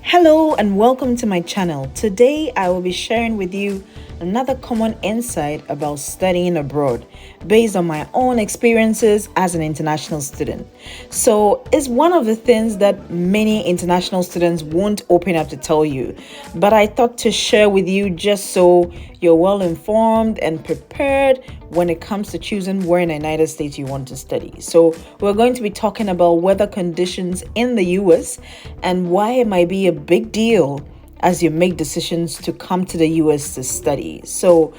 Hello and welcome to my channel. Today I will be sharing with you another common insight about studying abroad based on my own experiences as an international student. So it's one of the things that many international students won't open up to tell you, but I thought to share with you just so you're well informed and prepared when it comes to choosing where in the United States you want to study. So we're going to be talking about weather conditions in the US and why it might be a big deal as you make decisions to come to the US to study. So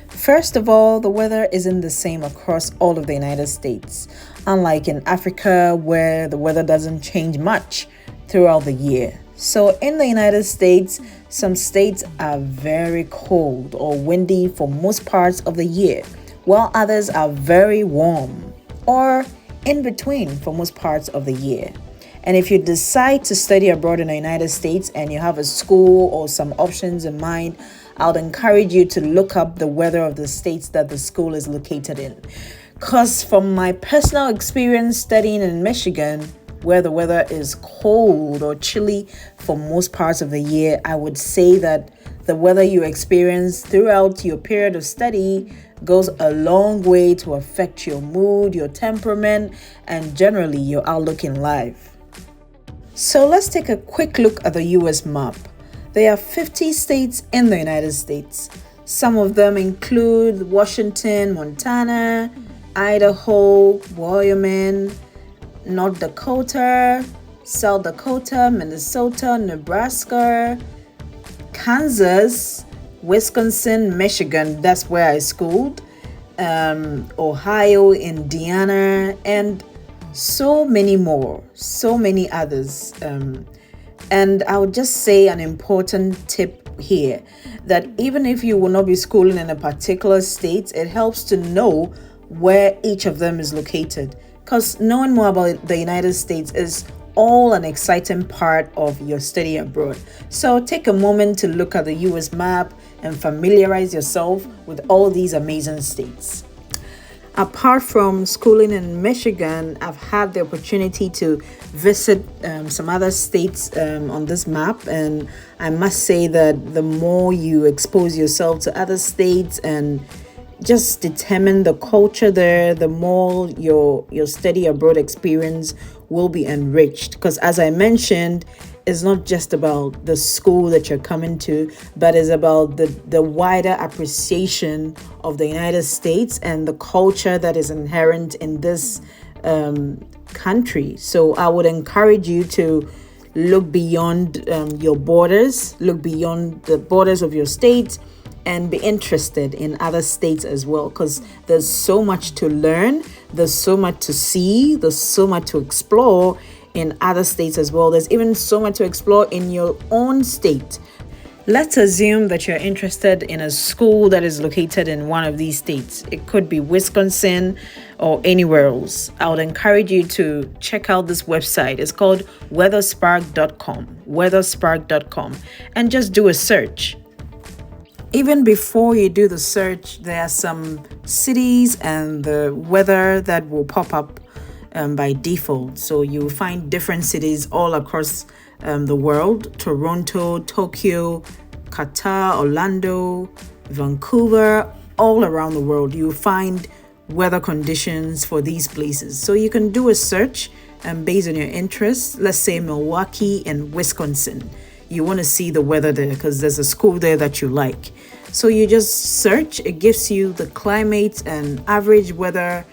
first of all, the weather isn't the same across all of the United States, unlike in Africa where the weather doesn't change much throughout the year. So in the United States, some states are very cold or windy for most parts of the year, while others are very warm or in between for most parts of the year. And if you decide to study abroad in the United States and you have a school or some options in mind, I would encourage you to look up the weather of the states that the school is located in. Because from my personal experience studying in Michigan, where the weather is cold or chilly for most parts of the year, I would say that the weather you experience throughout your period of study goes a long way to affect your mood, your temperament, and generally your outlook in life. So let's take a quick look at the US map. There are 50 states in the United States. Some of them include Washington, Montana, Idaho, Wyoming, North Dakota, South Dakota, Minnesota, Nebraska, Kansas, Wisconsin, Michigan, that's where I schooled, Ohio, Indiana, and so many more, so many others. And I would just say an important tip here that even if you will not be schooling in a particular state, it helps to know where each of them is located, because knowing more about the United States is all an exciting part of your study abroad. So take a moment to look at the US map and familiarize yourself with all these amazing states. Apart from schooling in Michigan, I've had the opportunity to visit some other states on this map, and I must say that the more you expose yourself to other states and just determine the culture there, the more your study abroad experience will be enriched. Because as I mentioned, it's not just about the school that you're coming to, but it's about the wider appreciation of the United States and the culture that is inherent in this country. So I would encourage you to look beyond your borders, look beyond the borders of your state, and be interested in other states as well, because there's so much to learn, there's so much to see, there's so much to explore in other states as well. There's even so much to explore in your own state. Let's assume that you're interested in a school that is located in one of these states. It could be Wisconsin or anywhere else. I would encourage you to check out this website. It's called weatherspark.com, and just do a search. Even before you do the search, there are some cities and the weather that will pop up by default. So you'll find different cities all across the world: Toronto, Tokyo, Qatar, Orlando, Vancouver, all around the world. You'll find weather conditions for these places. So you can do a search based on your interests. Let's say Milwaukee and Wisconsin. You want to see the weather there because there's a school there that you like. So you just search. It gives you the climate and average weather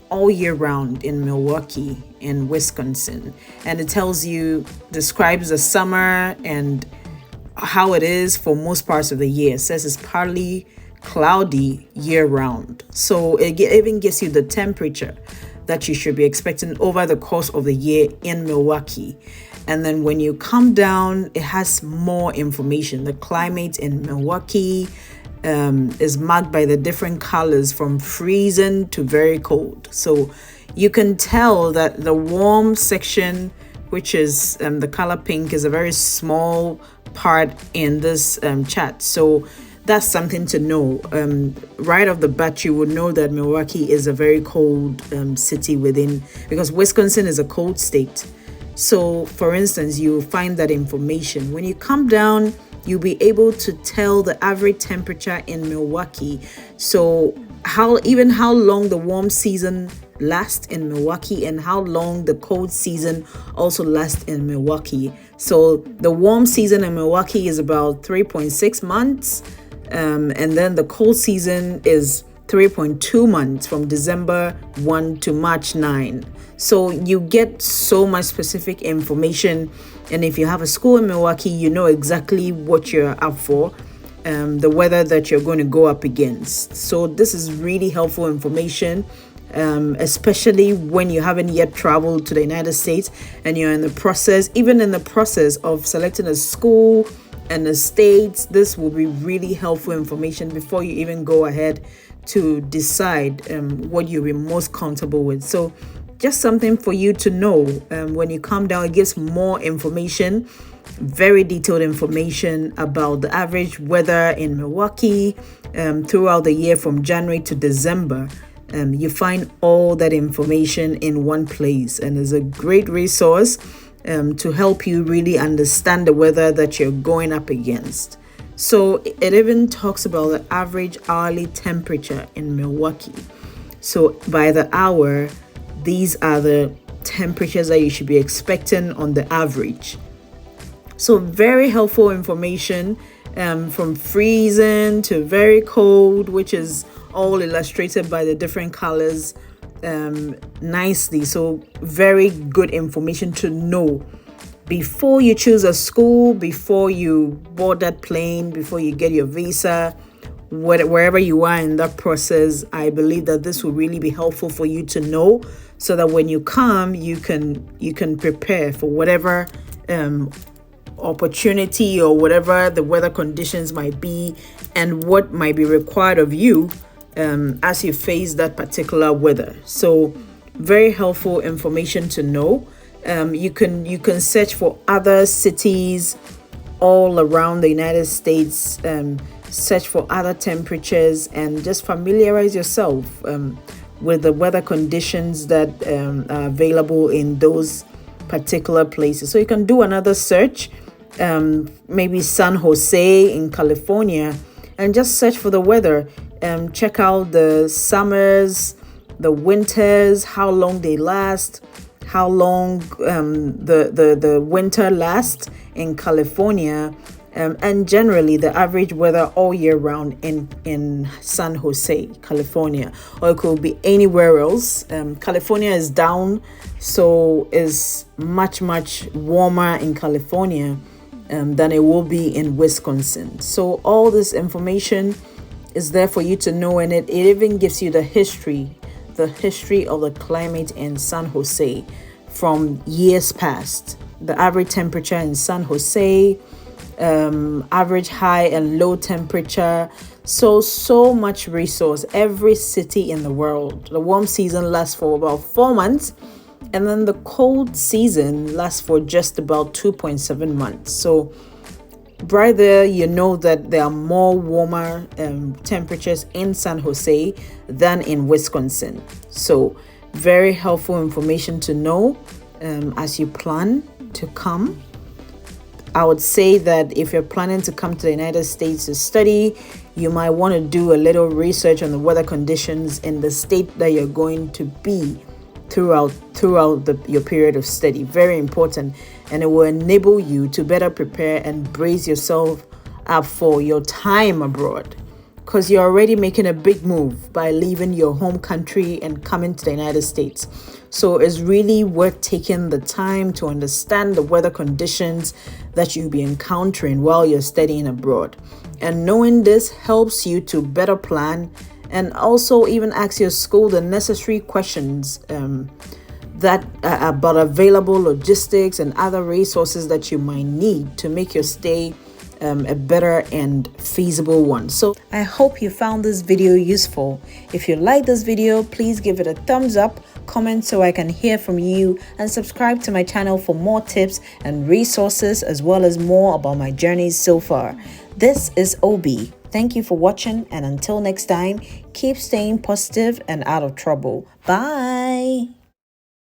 all year round in Milwaukee, in Wisconsin. And it describes the summer and how it is for most parts of the year. It says it's partly cloudy year round. So it even gives you the temperature that you should be expecting over the course of the year in Milwaukee. And then when you come down, it has more information. The climate in Milwaukee is marked by the different colors from freezing to very cold. So you can tell that the warm section, which is the color pink, is a very small part in this chart. So that's something to know. Right off the bat, you would know that Milwaukee is a very cold city because Wisconsin is a cold state. So, for instance, you'll find that information. When you come down, you'll be able to tell the average temperature in Milwaukee. So, how long the warm season lasts in Milwaukee and how long the cold season also lasts in Milwaukee. So, the warm season in Milwaukee is about 3.6 months, and then the cold season is 3.2 months from December 1 to March 9. So you get so much specific information. And if you have a school in Milwaukee, you know exactly what you're up for, the weather that you're going to go up against. So this is really helpful information, especially when you haven't yet traveled to the United States and you're in the process of selecting a school and the states. This will be really helpful information before you even go ahead to decide what you'll be most comfortable with. So just something for you to know. When you come down, it gives more information, very detailed information about the average weather in Milwaukee throughout the year from January to December. You find all that information in one place, and it's a great resource to help you really understand the weather that you're going up against. So it even talks about the average hourly temperature in Milwaukee. So by the hour, these are the temperatures that you should be expecting on the average. So very helpful information, from freezing to very cold, which is all illustrated by the different colors nicely. So very good information to know before you choose a school, before you board that plane, before you get your visa, wherever you are in that process. I believe that this will really be helpful for you to know, so that when you come, you can prepare for whatever opportunity or whatever the weather conditions might be, and what might be required of you as you face that particular weather. So very helpful information to know. You can search for other cities all around the United States, search for other temperatures, and just familiarize yourself with the weather conditions that are available in those particular places. So you can do another search, maybe San Jose in California, and just search for the weather. Check out the summers, the winters, how long they last, how long the winter lasts in California, and generally the average weather all year round in San Jose, California, or it could be anywhere else. California is down, so it's much warmer in California than it will be in Wisconsin. So all this information is there for you to know, and it even gives you the history of the climate in San Jose from years past. The average temperature in San Jose, average high and low temperature. So much resource. Every city in the world. The warm season lasts for about 4 months, and then the cold season lasts for just about 2.7 months. So right there, you know that there are more warmer temperatures in San Jose than in Wisconsin. So very helpful information to know as you plan to come. I would say that if you're planning to come to the United States to study, you might want to do a little research on the weather conditions in the state that you're going to be throughout your period of study. Very important, and it will enable you to better prepare and brace yourself up for your time abroad, because you're already making a big move by leaving your home country and coming to the United States. So it's really worth taking the time to understand the weather conditions that you'll be encountering while you're studying abroad. And knowing this helps you to better plan, and also even ask your school the necessary questions that about available logistics and other resources that you might need to make your stay a better and feasible one. So I hope you found this video useful. If you like this video, please give it a thumbs up, comment so I can hear from you, and subscribe to my channel for more tips and resources, as well as more about my journeys so far. This is Obi. Thank you for watching, and until next time, keep staying positive and out of trouble. Bye.